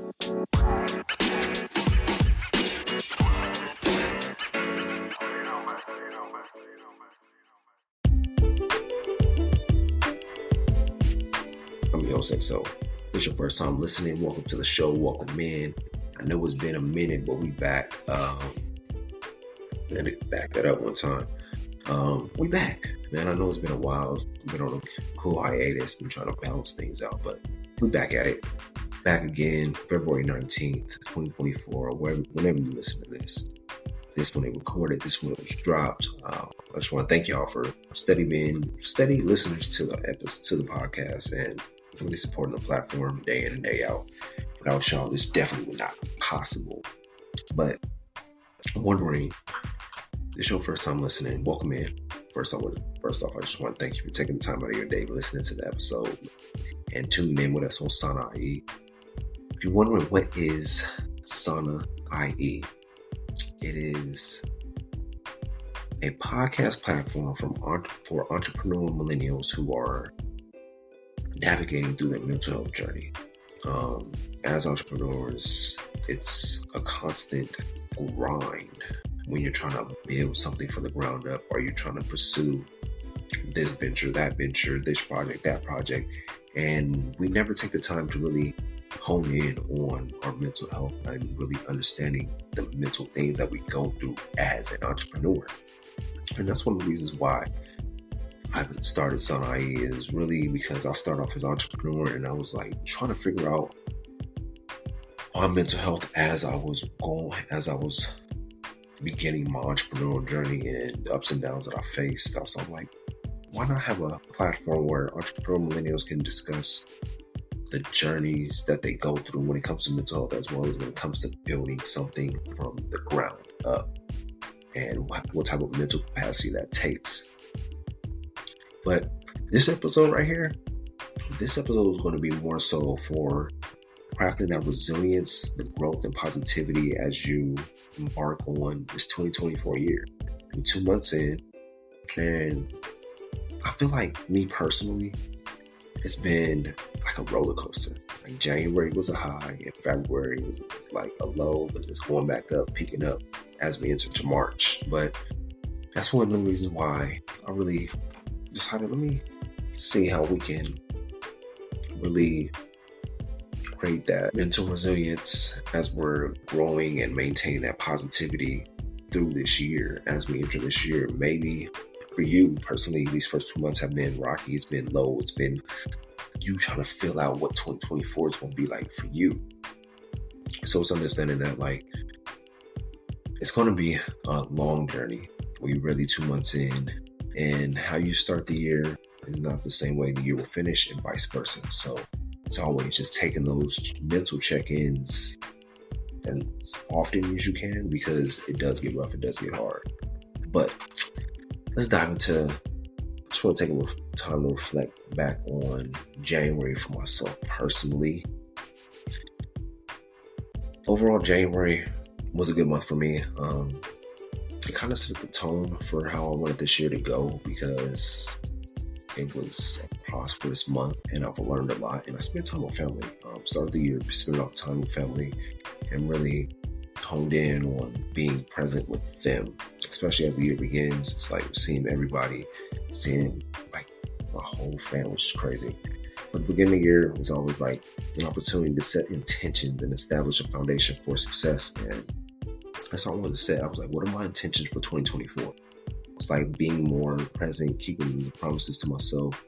I'm your host, XO. If it's your first time listening, welcome to the show. Welcome in. I know it's been a minute, but we back. Let me back that up one time. We back, man. I know it's been a while. We've been on a cool hiatus. Been trying to balance things out, but we back at it. Back again, February 19th, 2024, or whenever you listen to this. This one it recorded, this one it was dropped. I just want to thank y'all for steady listeners to the podcast and really supporting the platform day in and day out. Without y'all, this definitely would not be possible. But I'm wondering, this is your first time listening. Welcome in. First off, I just want to thank you for taking the time out of your day listening to the episode and tuning in with us on Sana IE. If you're wondering what is Sana IE, it is a podcast platform for entrepreneurial millennials who are navigating through their mental health journey. As entrepreneurs, it's a constant grind when you're trying to build something from the ground up, or you're trying to pursue this venture, that venture, this project, that project. And we never take the time to really hone in on our mental health and really understanding the mental things that we go through as an entrepreneur. And that's one of the reasons why I've started Sana IE, is really because I started off as an entrepreneur and I was like trying to figure out my mental health as I was beginning my entrepreneurial journey and the ups and downs that I faced. So I'm like, why not have a platform where entrepreneurial millennials can discuss the journeys that they go through when it comes to mental health, as well as when it comes to building something from the ground up and what type of mental capacity that takes. But this episode right here, is going to be more so for crafting that resilience, the growth and positivity as you embark on this 2024 year. I'm 2 months in, and I feel like, me personally, it's been like a roller coaster. Like January was a high and February was like a low, but it's going back up, peaking up as we enter to March. But that's one of the reasons why I really decided, let me see how we can really create that mental resilience as we're growing and maintaining that positivity through this year as we enter this year. Maybe for you personally, these first 2 months have been rocky. It's been low. It's been you trying to fill out what 2024 is going to be like for you. So it's understanding that, like, it's going to be a long journey. We're really 2 months in, and how you start the year is not the same way the year will finish, and vice versa. So it's always just taking those mental check-ins as often as you can, because it does get rough, it does get hard. But let's dive into, I just want to take a time to reflect back on January for myself personally. Overall, January was a good month for me. It kind of set the tone for how I wanted this year to go, because it was a prosperous month and I've learned a lot, and I spent time with family. Started the year spending a lot of time with family and really honed in on being present with them, especially as the year begins. It's like seeing everybody, seeing like my whole family, which is crazy. But the beginning of the year was always like an opportunity to set intentions and establish a foundation for success. And that's all I wanted to say. I was like, what are my intentions for 2024? It's like being more present, keeping the promises to myself,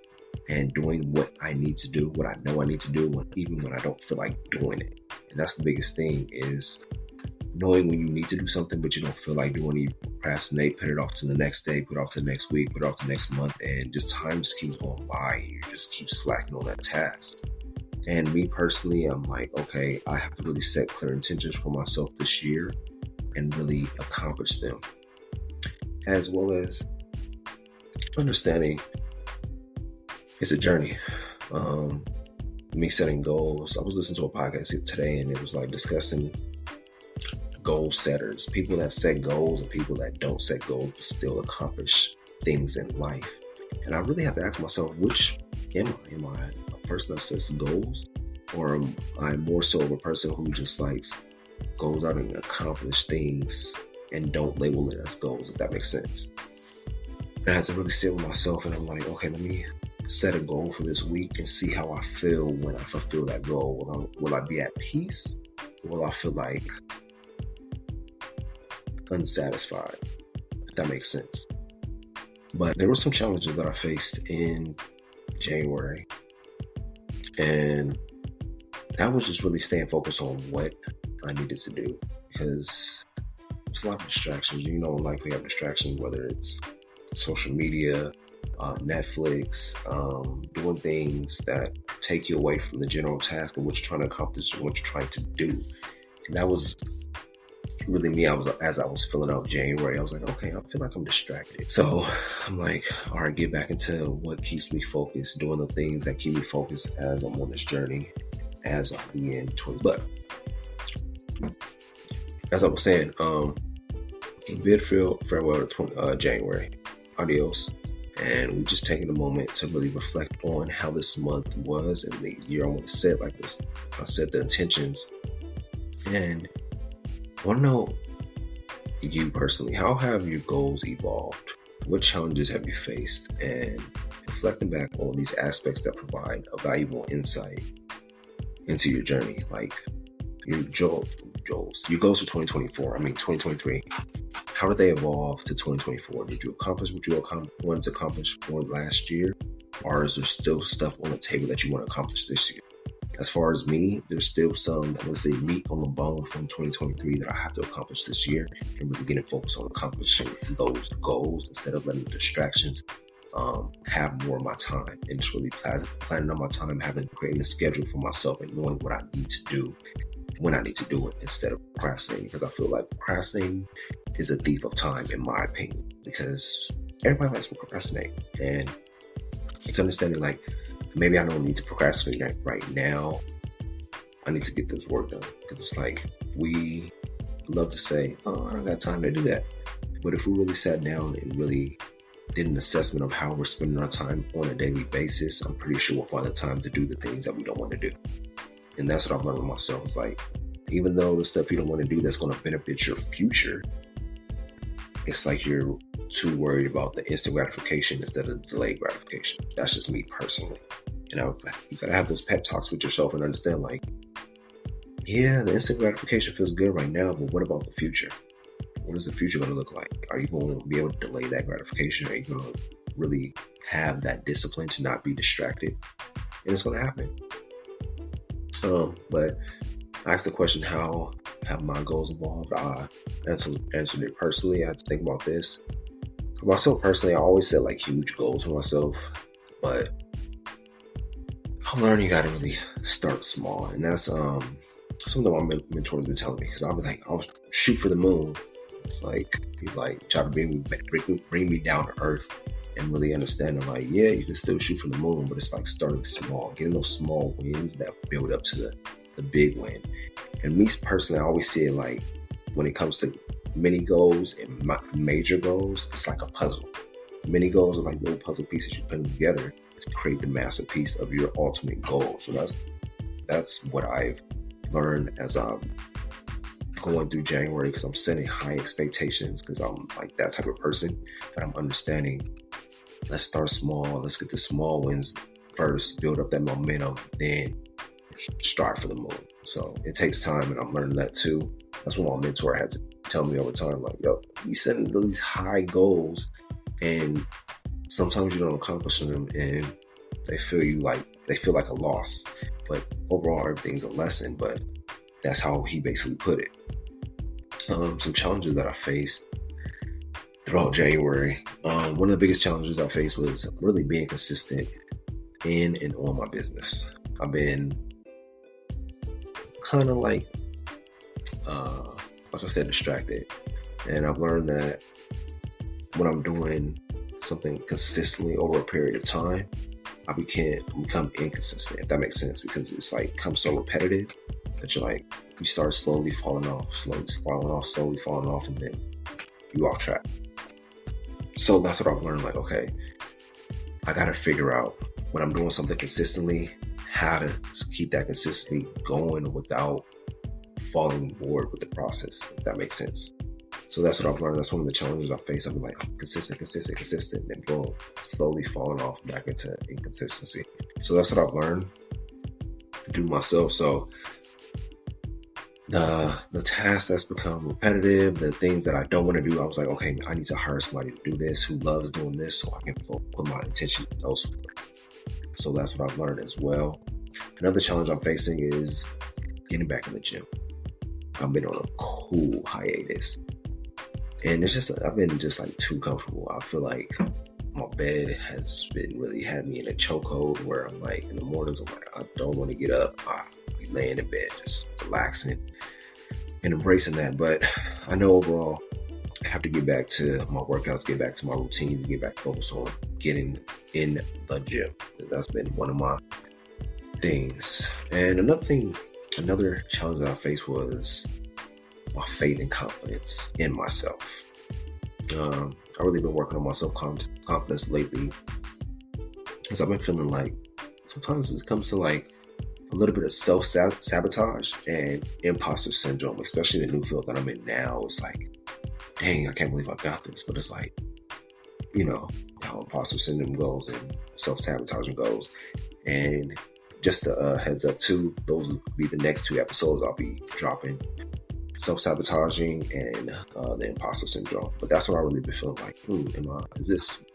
and doing what I need to do, what I know I need to do, even when I don't feel like doing it. And that's the biggest thing, is knowing when you need to do something, but you don't feel like doing it. You procrastinate, put it off to the next day, put it off to the next week, put it off to the next month, and just time just keeps going by. You just keep slacking on that task. And me personally, I'm like, okay, I have to really set clear intentions for myself this year and really accomplish them. As well as understanding it's a journey. Me setting goals. I was listening to a podcast today, and it was like discussing goal setters, people that set goals and people that don't set goals but still accomplish things in life. And I really have to ask myself, which am I? Am I a person that sets goals or I'm more so of a person who just likes goes out and accomplish things and don't label it as goals, if that makes sense. And I had to really sit with myself, and I'm like, okay, let me set a goal for this week and see how I feel when I fulfill that goal. Will I be at peace? Or will I feel like unsatisfied, if that makes sense? But there were some challenges that I faced in January, and that was just really staying focused on what I needed to do, because there's a lot of distractions. In life we have distractions, whether it's social media, Netflix, doing things that take you away from the general task of what you're trying to accomplish and what you're trying to do. And that was really me. As I was filling out January, I was like, okay, I feel like I'm distracted. So I'm like, all right, get back into what keeps me focused, doing the things that keep me focused as I'm on this journey, as I begin 20. But as I was saying, bid farewell to January. Adios. And we're just taking a moment to really reflect on how this month was and the year. I want to set like this. I set the intentions, and I want to know you personally. How have your goals evolved? What challenges have you faced? And reflecting back on these aspects that provide a valuable insight into your journey, like your goals for 2023. How did they evolve to 2024? Did you accomplish what you wanted to accomplish for last year? Or is there still stuff on the table that you want to accomplish this year? As far as me, there's still some, meat on the bone from 2023 that I have to accomplish this year, and really getting focused on accomplishing those goals instead of letting distractions have more of my time, and just really planning on my time, creating a schedule for myself and knowing what I need to do when I need to do it instead of procrastinating, because I feel like procrastinating is a thief of time, in my opinion, because everybody likes to procrastinate. And it's understanding like, maybe I don't need to procrastinate right now. I need to get this work done, because it's like, we love to say, oh, I don't got time to do that. But if we really sat down and really did an assessment of how we're spending our time on a daily basis, I'm pretty sure we'll find the time to do the things that we don't want to do. And that's what I've learned with myself. It's like, even though the stuff you don't want to do that's going to benefit your future, it's like you're too worried about the instant gratification instead of the delayed gratification. That's just me personally. You got to have those pep talks with yourself and understand, like, yeah, the instant gratification feels good right now, but what about the future? What is the future going to look like? Are you going to be able to delay that gratification? Are you going to really have that discipline to not be distracted? And it's going to happen. But I asked the question, how have my goals evolved? I answered it personally. I had to think about this. For myself personally, I always set like huge goals for myself, but I've learned you got to really start small. And that's something my mentor has been telling me, because I'll be like, I'll shoot for the moon. It's like, he's like, try to bring me down to earth and really understanding, like, yeah, you can still shoot for the moon, but it's like starting small, getting those small wins that build up to the big win. And me personally, I always see it like, when it comes to mini goals and major goals, it's like a puzzle. Mini goals are like little puzzle pieces you put together to create the masterpiece of your ultimate goal. So that's what I've learned as I'm going through January, because I'm setting high expectations, because I'm like that type of person. But I'm understanding, let's start small. Let's get the small wins first, build up that momentum, then strive for the moon. So it takes time, and I'm learning that too. That's what my mentor had to tell me over time. Like, yo, you setting these high goals, and sometimes you don't accomplish them, and they feel like a loss. But overall, everything's a lesson. But that's how he basically put it. Some challenges that I faced throughout January. One of the biggest challenges I faced was really being consistent in and on my business. I've been kind of like I said, distracted. And I've learned that when I'm doing something consistently over a period of time, I become inconsistent, if that makes sense, because it's like becomes so repetitive that you start slowly falling off, and then you off track. So that's what I've learned. Like, okay, I got to figure out when I'm doing something consistently, how to keep that consistency going without falling bored with the process, if that makes sense. So that's what I've learned. That's one of the challenges I face. I've been like consistent, and boom, slowly falling off back into inconsistency. So that's what I've learned to do myself. So the tasks that's become repetitive, the things that I don't want to do, I was like, okay, I need to hire somebody to do this who loves doing this so I can put my attention elsewhere. So that's what I've learned as well. Another challenge I'm facing is getting back in the gym. I've been on a cool hiatus. And it's just, I've been just like too comfortable. I feel like my bed has been really had me in a chokehold where I'm like, in the mornings, I'm like, I don't want to get up. I be laying in bed, just relaxing and embracing that. But I know overall, I have to get back to my workouts, get back to my routine, get back focused on getting in the gym. That's been one of my things. And another challenge that I faced was my faith and confidence in myself. I've really been working on my self-confidence lately because I've been feeling like sometimes it comes to like a little bit of self-sabotage and imposter syndrome, especially the new field that I'm in now. It's like, dang, I can't believe I got this. But it's like, you know, how imposter syndrome goes and self-sabotaging goes. And just a heads up too, those will be the next 2 episodes I'll be dropping. Self-sabotaging and the imposter syndrome. But that's what I really been feeling like, is this,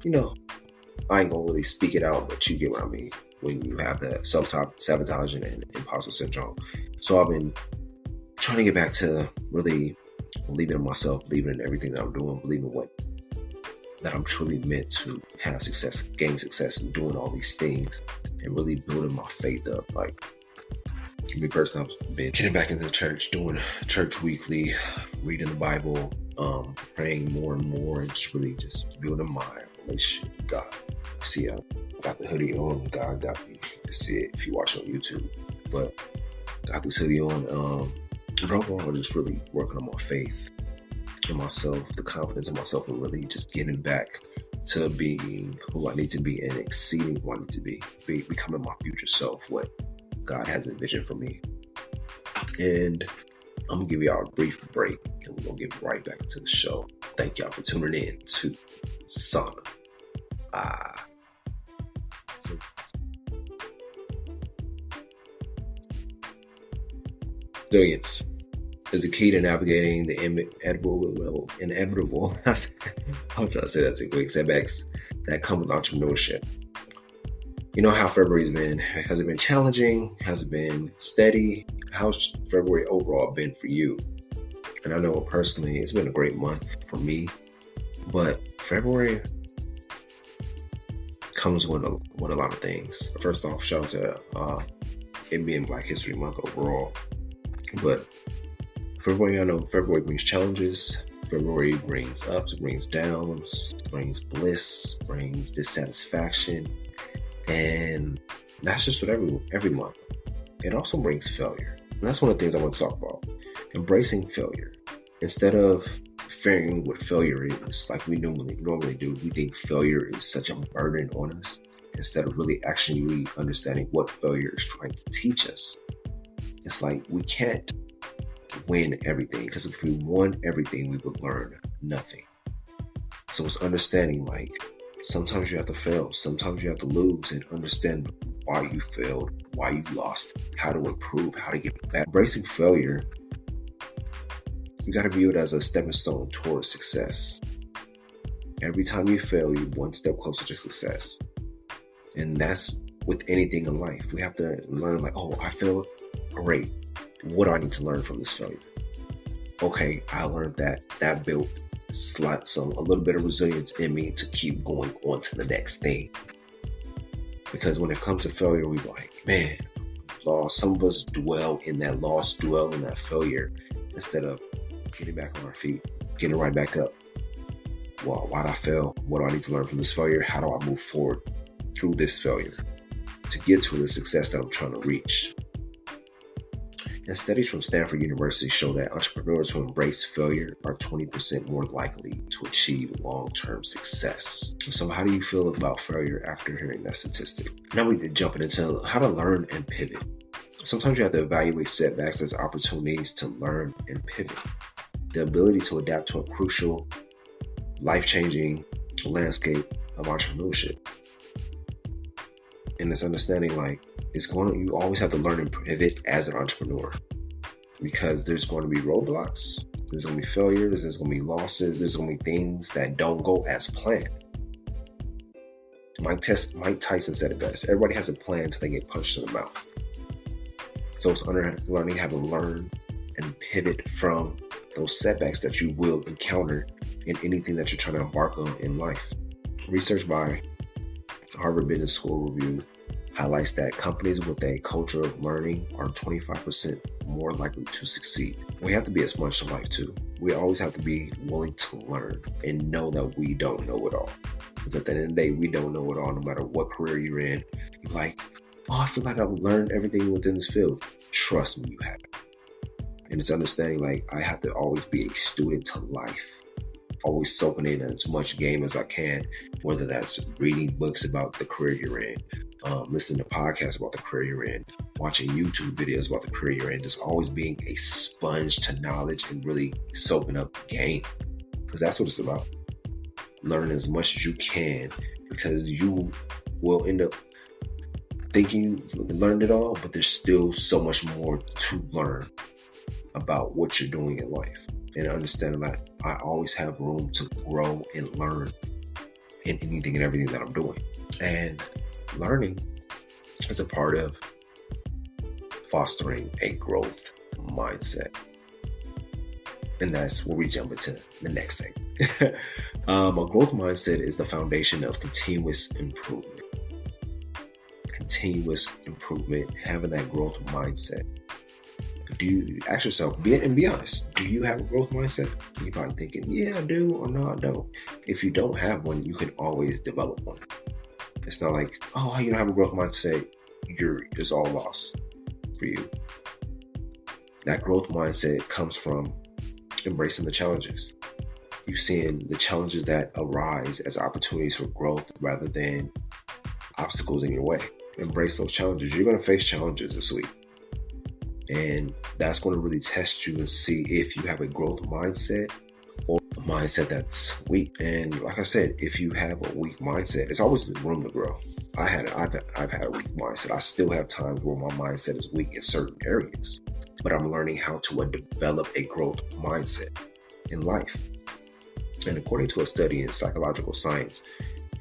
I ain't gonna really speak it out, but you get what I mean when you have the self-sabotaging and imposter syndrome. So I've been trying to get back to really believing in myself, believing in everything that I'm doing, believing that I'm truly meant to have success, gain success in doing all these things and really building my faith up. Like, me personally, I've been getting back into the church, doing church weekly, reading the Bible, praying more and more, and just building my relationship with God. See, I got the hoodie on. God got me. You can see it if you watch on YouTube. But got this hoodie on. But overall, just really working on my faith in myself, the confidence in myself, and really just getting back to being who I need to be and exceeding who I need to be becoming my future self, what God has envisioned for me. And I'm gonna give y'all a brief break and we're gonna get right back into the show. Thank y'all for tuning in to Sauna. Resilience is a key to navigating the inevitable. I'm trying to say that too quick. Setbacks that come with entrepreneurship. You know how February's been. Has it been challenging? Has it been steady? How's February overall been for you? And I know personally, it's been a great month for me. But February comes with a lot of things. First off, shout out to it being Black History Month overall. But February, I know February brings challenges. February brings ups, brings downs, brings bliss, brings dissatisfaction. And that's just what every month. It also brings failure. And that's one of the things I want to talk about. Embracing failure. Instead of fearing what failure is, like we normally do, we think failure is such a burden on us. Instead of really actually understanding what failure is trying to teach us. It's like we can't win everything, because if we won everything, we would learn nothing. So it's understanding, like, sometimes you have to fail, sometimes you have to lose, and understand why you failed, why you lost, how to improve, how to get back. Embracing failure, you got to view it as a stepping stone towards success. Every time you fail, you're one step closer to success. And that's with anything in life. We have to learn, like, oh, I failed. Great. What do I need to learn from this failure? Okay, I learned that built a little bit of resilience in me to keep going on to the next thing. Because when it comes to failure, we like, man, lost. Some of us dwell in that loss, dwell in that failure, instead of getting back on our feet, getting right back up. Well, why did I fail? What do I need to learn from this failure? How do I move forward through this failure to get to the success that I'm trying to reach? And studies from Stanford University show that entrepreneurs who embrace failure are 20% more likely to achieve long-term success. So how do you feel about failure after hearing that statistic? Now we're jumping into how to learn and pivot. Sometimes you have to evaluate setbacks as opportunities to learn and pivot. The ability to adapt to a crucial, life-changing landscape of entrepreneurship. And this understanding, you always have to learn and pivot as an entrepreneur, because there's going to be roadblocks, there's going to be failures, there's going to be losses, there's going to be things that don't go as planned. Mike Tyson said it best: everybody has a plan until they get punched in the mouth. So it's learning how to learn and pivot from those setbacks that you will encounter in anything that you're trying to embark on in life. Research by Harvard Business School Review highlights that companies with a culture of learning are 25% more likely to succeed. We have to be a sponge to life too. We always have to be willing to learn and know that we don't know it all. Because at the end of the day, we don't know it all, no matter what career you're in. You're like, I feel like I've learned everything within this field. Trust me, you have. And it's understanding I have to always be a student to life. Always soaking in as much game as I can, whether that's reading books about the career you're in, listening to podcasts about the career you're in, watching YouTube videos about the career you're in, just always being a sponge to knowledge and really soaking up game. Because that's what it's about. Learn as much as you can, because you will end up thinking you learned it all, but there's still so much more to learn about what you're doing in life. And understanding that I always have room to grow and learn in anything and everything that I'm doing. And learning is a part of fostering a growth mindset. And that's where we jump into the next thing. A growth mindset is the foundation of continuous improvement. Continuous improvement, having that growth mindset. Do you ask yourself, be honest, do you have a growth mindset? You're probably thinking, yeah, I do, or no, I don't. If you don't have one, you can always develop one. It's not like, you don't have a growth mindset, it's all lost for you. That growth mindset comes from embracing the challenges. You seeing the challenges that arise as opportunities for growth rather than obstacles in your way. Embrace those challenges. You're going to face challenges this week. And that's going to really test you and see if you have a growth mindset or a mindset that's weak. And like I said, if you have a weak mindset, it's always room to grow. I've had a weak mindset. I still have times where my mindset is weak in certain areas, but I'm learning how to develop a growth mindset in life. And according to a study in psychological science,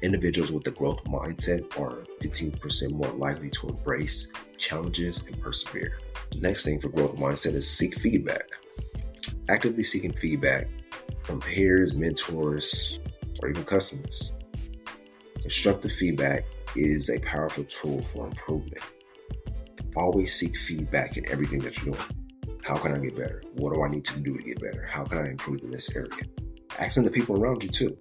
individuals with the growth mindset are 15% more likely to embrace challenges and persevere. The next thing for growth mindset is seek feedback. Actively seeking feedback from peers, mentors, or even customers. Constructive feedback is a powerful tool for improvement. Always seek feedback in everything that you're doing. How can I get better? What do I need to do to get better? How can I improve in this area? Asking the people around you too.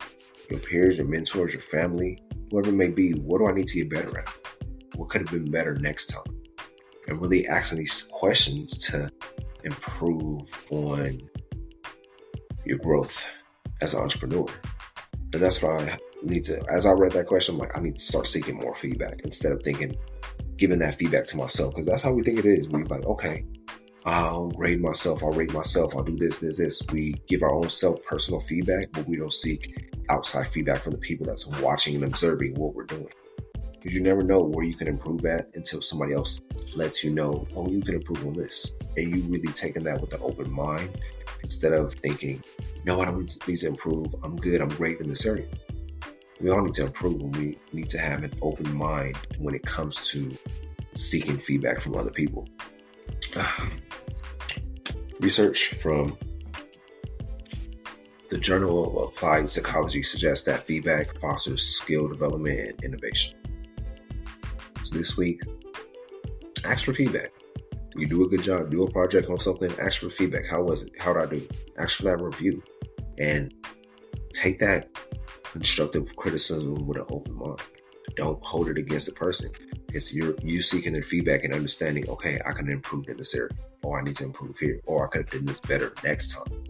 Your peers, your mentors, your family, whoever it may be, what do I need to get better at? What could have been better next time? And really asking these questions to improve on your growth as an entrepreneur. And that's why I need to, as I read that question, I'm like, I need to start seeking more feedback instead of giving that feedback to myself. Because that's how we think it is. We're like, okay, I'll rate myself, I'll do this. We give our own personal feedback, but we don't seek outside feedback from the people that's watching and observing what we're doing. Because you never know where you can improve at until somebody else lets you know, you can improve on this. And you really taking that with an open mind instead of thinking, no, I don't need to improve. I'm good. I'm great in this area. We all need to improve, and we need to have an open mind when it comes to seeking feedback from other people. Research from the Journal of Applied Psychology suggests that feedback fosters skill development and innovation. So this week, ask for feedback. You do a good job, do a project on something, ask for feedback. How was it? How did I do? Ask for that review. And take that constructive criticism with an open mind. Don't hold it against the person. It's you seeking their feedback and understanding, okay, I can improve in this area. or I need to improve here, or I could have done this better next time.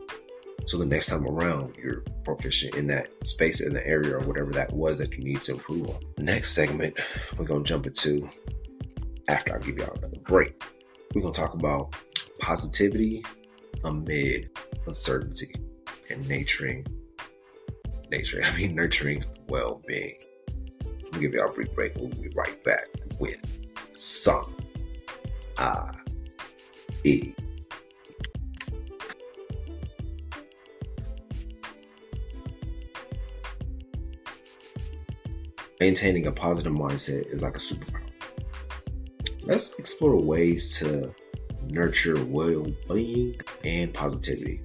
So the next time around, you're proficient in that space, in the area, or whatever that was that you need to improve on. Next segment, we're going to jump into, after I give y'all another break, we're going to talk about positivity amid uncertainty and nurturing well-being. We'll give y'all a brief break. We'll be right back with some IE. Maintaining a positive mindset is like a superpower. Let's explore ways to nurture well-being and positivity.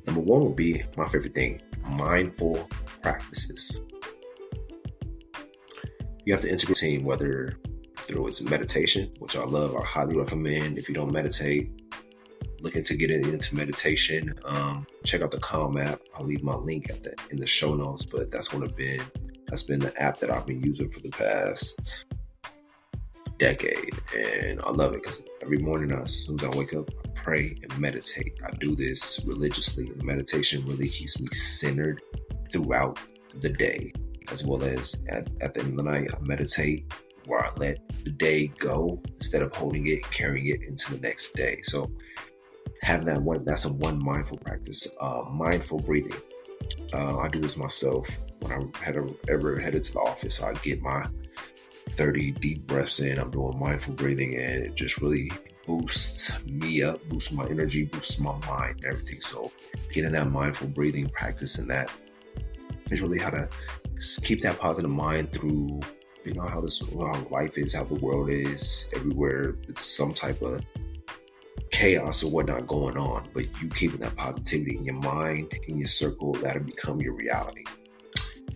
Number one would be my favorite thing, mindful practices. You have to integrate routine, whether through its meditation, which I love, I highly recommend. If you don't meditate, looking to get into meditation, check out the Calm app. I'll leave my link in the show notes, but that's been the app that I've been using for the past decade, and I love it because every morning as soon as I wake up, I pray and meditate. I do this religiously, and meditation really keeps me centered throughout the day, as well as at the end of the night. I meditate where I let the day go instead of holding it, carrying it into the next day. So have that one. That's one mindful practice. Mindful breathing. I do this myself when I'm ever headed to the office. So I get my 30 deep breaths in. I'm doing mindful breathing, and it just really boosts me up, boosts my energy, boosts my mind and everything. So getting that mindful breathing practice, and that is really how to keep that positive mind through, how life is, how the world is, everywhere. It's some type of chaos or whatnot going on, but you keeping that positivity in your mind, in your circle, that'll become your reality.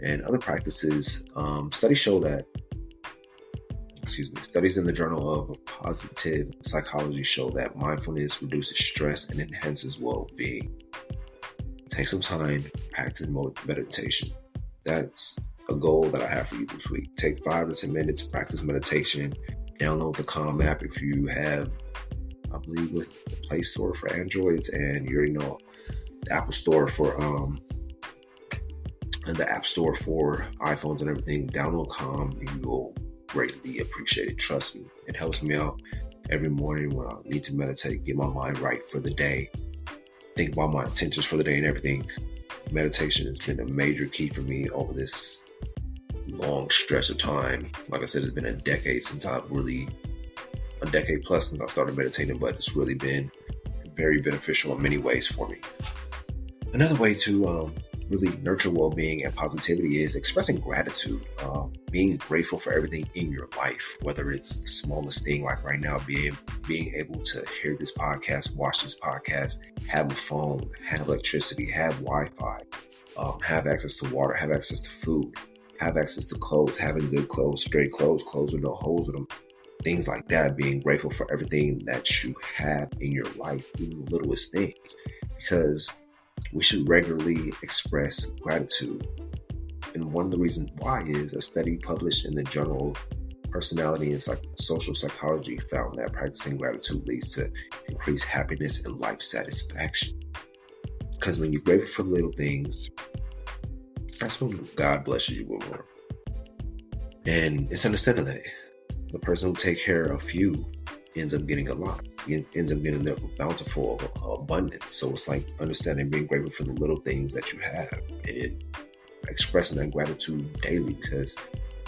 And other practices, studies in the Journal of Positive Psychology show that mindfulness reduces stress and enhances well-being. Take some time, practice meditation. That's a goal that I have for you this week. Take 5 to 10 minutes to practice meditation. Download the Calm app if you have, I believe, with the Play Store for Androids, and you already know the Apple Store for and the App Store for iPhones and everything. Download Calm, and you will greatly appreciate it. Trust me, it helps me out every morning when I need to meditate, get my mind right for the day, think about my intentions for the day and everything. Meditation has been a major key for me over this long stretch of time. Like I said, it's been a decade plus since I started meditating, but it's really been very beneficial in many ways for me. Another way to really nurture well-being and positivity is expressing gratitude, being grateful for everything in your life, whether it's the smallest thing, like right now, being able to hear this podcast, watch this podcast, have a phone, have electricity, have Wi-Fi, have access to water, have access to food, have access to clothes, having good clothes, straight clothes with no holes in them, things like that. Being grateful for everything that you have in your life, even the littlest things, because we should regularly express gratitude. And one of the reasons why is a study published in the Journal of Personality and Social Psychology found that practicing gratitude leads to increased happiness and life satisfaction. Because when you're grateful for little things, that's when God blesses you with more. And it's understanding that the person who takes care of few ends up getting a lot. It ends up getting the bountiful abundance. So it's like understanding, being grateful for the little things that you have and expressing that gratitude daily, because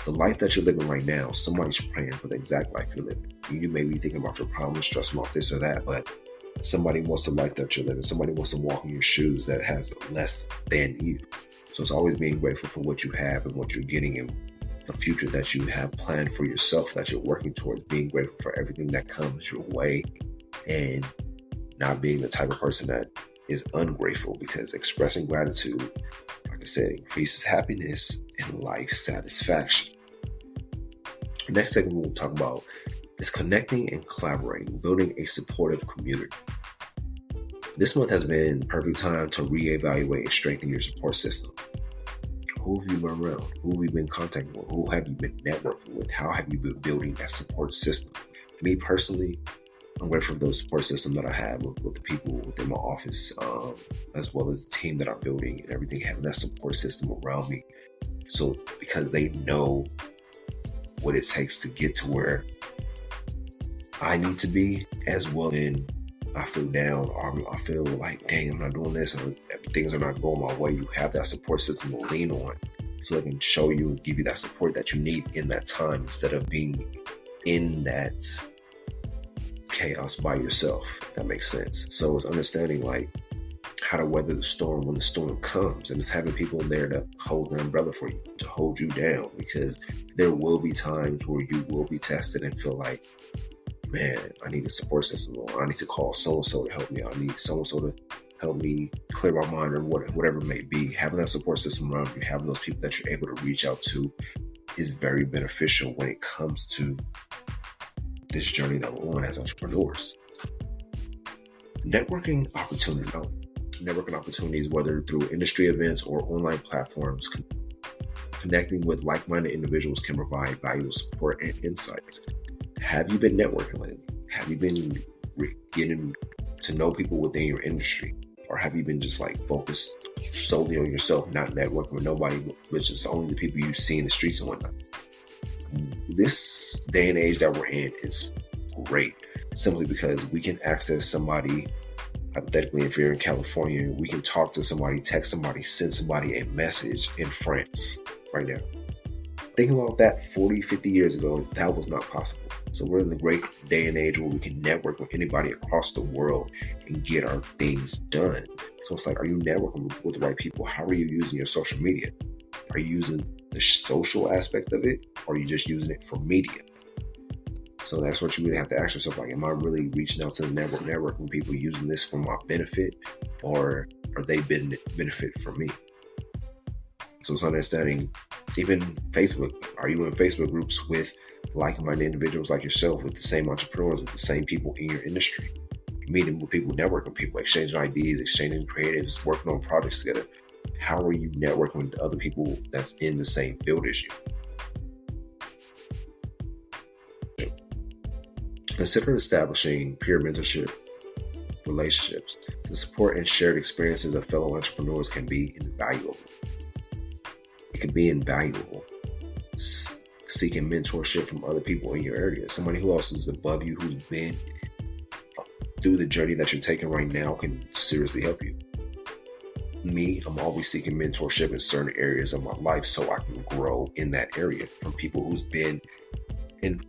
the life that you're living right now, somebody's praying for the exact life you're living. You may be thinking about your problems, stressing about this or that, but somebody wants the life that you're living. Somebody wants to walk in your shoes that has less than you. So it's always being grateful for what you have and what you're getting and the future that you have planned for yourself, that you're working towards. Being grateful for everything that comes your way and not being the type of person that is ungrateful, because expressing gratitude, like I said, increases happiness and life satisfaction. Next segment we'll talk about is connecting and collaborating, building a supportive community. This month has been perfect time to reevaluate and strengthen your support system. Who have you been around? Who have you been contacting with? Who have you been networking with? How have you been building that support system? Me personally, I'm grateful for the support system that I have with the people within my office, as well as the team that I'm building and everything, having that support system around me. So because they know what it takes to get to where I need to be, as well as I feel down or I feel like, dang, I'm not doing this, or things are not going my way. You have that support system to lean on so they can show you and give you that support that you need in that time, instead of being in that chaos by yourself, if that makes sense. So it's understanding like how to weather the storm when the storm comes, and it's having people there to hold an umbrella for you, to hold you down, because there will be times where you will be tested and feel like, man, I need a support system, or I need to call so-and-so to help me. I need so-and-so to help me clear my mind, or whatever it may be. Having that support system around you, having those people that you're able to reach out to is very beneficial when it comes to this journey that we're on as entrepreneurs. Networking opportunities, whether through industry events or online platforms, connecting with like-minded individuals can provide valuable support and insights. Have you been networking lately? Have you been getting to know people within your industry? Or have you been just like focused solely on yourself, not networking with nobody, which is only the people you see in the streets and whatnot? This day and age that we're in is great, simply because we can access somebody. Hypothetically, if you're in California, we can talk to somebody, text somebody, send somebody a message in France right now. Think about that 40, 50 years ago, that was not possible. So we're in the great day and age where we can network with anybody across the world and get our things done. So it's like, are you networking with the right people? How are you using your social media? Are you using the social aspect of it, or are you just using it for media? So that's what you really have to ask yourself. Like, am I really reaching out to the networking people using this for my benefit, or are they benefit for me? So it's understanding, even Facebook. Are you in Facebook groups with like-minded individuals like yourself, with the same entrepreneurs, with the same people in your industry? Meeting with people, networking with people, exchanging ideas, exchanging creatives, working on projects together. How are you networking with other people that's in the same field as you? Consider establishing peer mentorship relationships. The support and shared experiences of fellow entrepreneurs can be invaluable. It can be invaluable. Seeking mentorship from other people in your area. Somebody who else is above you, who's been through the journey that you're taking right now, can seriously help you. Me, I'm always seeking mentorship in certain areas of my life so I can grow in that area from people who's been in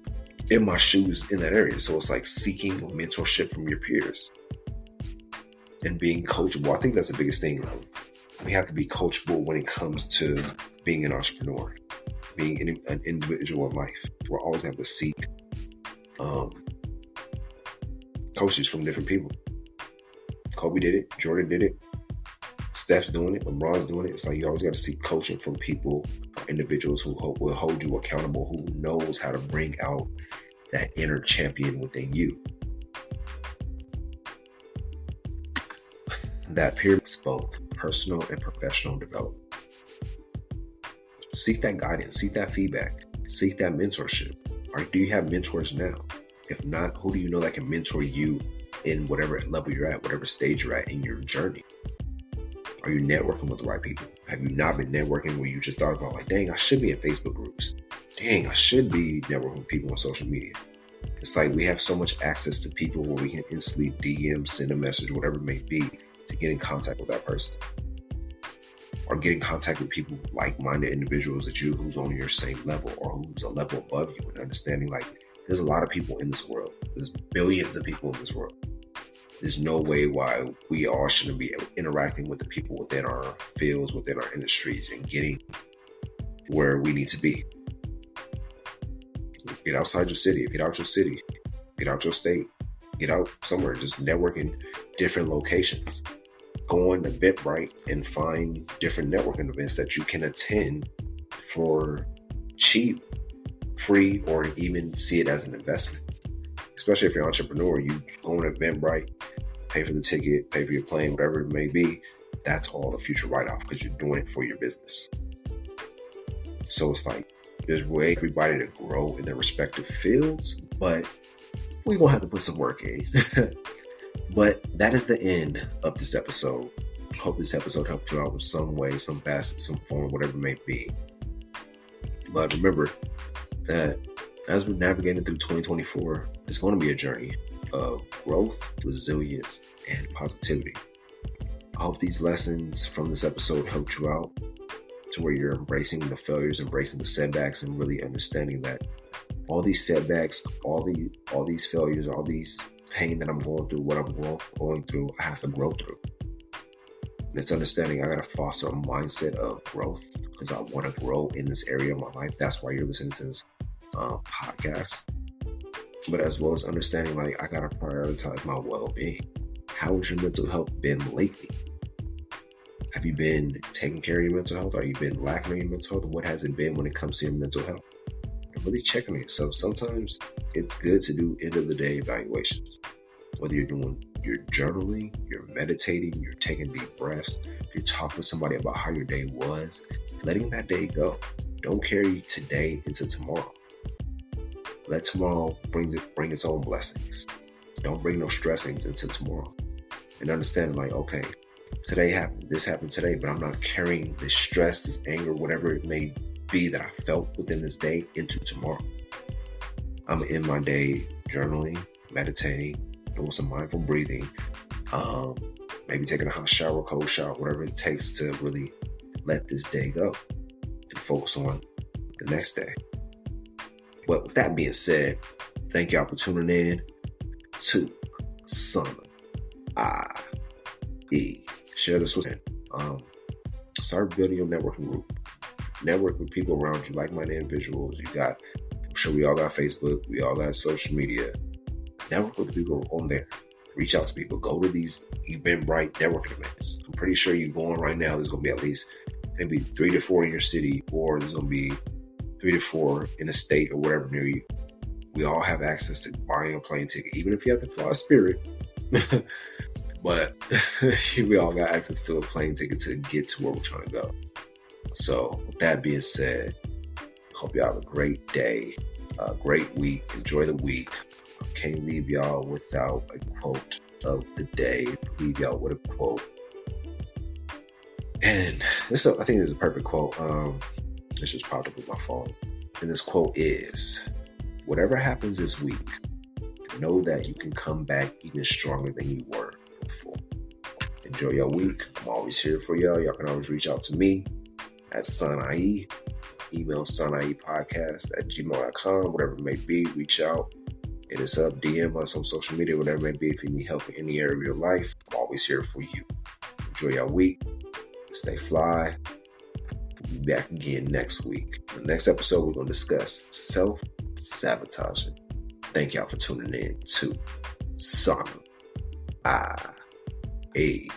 my shoes in that area. So it's like seeking mentorship from your peers and being coachable. I think that's the biggest thing. We have to be coachable when it comes to being an entrepreneur, being an individual in life. We'll always have to seek coaches from different people. Kobe did it. Jordan did it. Steph's doing it. LeBron's doing it. It's like you always got to seek coaching from people, individuals who will hold you accountable, who knows how to bring out that inner champion within you. That periods both personal and professional development. Seek that guidance, seek that feedback, seek that mentorship. Or do you have mentors now? If not, who do you know that can mentor you in whatever level you're at, whatever stage you're at in your journey? Are you networking with the right people? Have you not been networking where you just thought about like, dang, I should be in Facebook groups. Dang, I should be networking with people on social media. It's like we have so much access to people where we can instantly DM, send a message, whatever it may be, to get in contact with that person. Or get in contact with people, like-minded individuals that you, who's on your same level or who's a level above you, and understanding like there's a lot of people in this world. There's billions of people in this world. There's no way why we all shouldn't be interacting with the people within our fields, within our industries, and getting where we need to be. Get outside your city. Get out your city. Get out your state. Get out somewhere. Just network in different locations. Go on Eventbrite and find different networking events that you can attend for cheap, free, or even see it as an investment. Especially if you're an entrepreneur, you go on Eventbrite, pay for the ticket, pay for your plane, whatever it may be. That's all a future write-off because you're doing it for your business. So it's like there's way for everybody to grow in their respective fields, but we're going to have to put some work in. But that is the end of this episode. Hope this episode helped you out in some way, some facet, some form, whatever it may be. But remember that as we're navigating through 2024, it's going to be a journey of growth, resilience, and positivity. I hope these lessons from this episode helped you out to where you're embracing the failures, embracing the setbacks, and really understanding that all these setbacks, all these failures, all these pain that I'm going through, what I'm going through, I have to grow through. And it's understanding I got to foster a mindset of growth because I want to grow in this area of my life. That's why you're listening to this podcast. But as well as understanding, like, I got to prioritize my well-being. How has your mental health been lately? Have you been taking care of your mental health? Are you been lacking in your mental health? What has it been when it comes to your mental health? And really checking yourself. Sometimes it's good to do end of the day evaluations. Whether you're journaling, you're meditating, you're taking deep breaths, you're talking to somebody about how your day was, letting that day go. Don't carry today into tomorrow. Let tomorrow bring its own blessings. Don't bring no stressings into tomorrow. And understand, like, okay, this happened today, but I'm not carrying this stress, this anger, whatever it may be that I felt within this day into tomorrow. I'm in my day journaling, meditating, doing some mindful breathing, maybe taking a hot shower, cold shower, whatever it takes to really let this day go and focus on the next day. But with that being said, thank y'all for tuning in to Sana IE. Share this with start building your networking group. Network with people around you, like-minded individuals. I'm sure we all got Facebook. We all got social media. Network with people on there. Reach out to people. Go to these Eventbrite networking events. I'm pretty sure you're going right now. There's going to be at least maybe 3 to 4 in your city, or there's going to be 3 to 4 in a state or whatever near you. We all have access to buying a plane ticket, even if you have to fly Spirit. But we all got access to a plane ticket to get to where we're trying to go. So with that being said, hope y'all have a great day, a great week. Enjoy the week. Can't leave y'all without a quote of the day. Leave y'all with a quote. And I think this is a perfect quote. This just popped up with my phone. And this quote is, whatever happens this week, know that you can come back even stronger than you were before. Enjoy your week. I'm always here for y'all. Y'all can always reach out to me at SonIE. Email soniepodcast@gmail.com. Whatever it may be, reach out. Hit us up, DM us on social media, whatever it may be. If you need help in any area of your life, I'm always here for you. Enjoy your week. Stay fly. We'll be back again next week. The next episode, we're going to discuss self-sabotaging. Thank y'all for tuning in to Sana IE.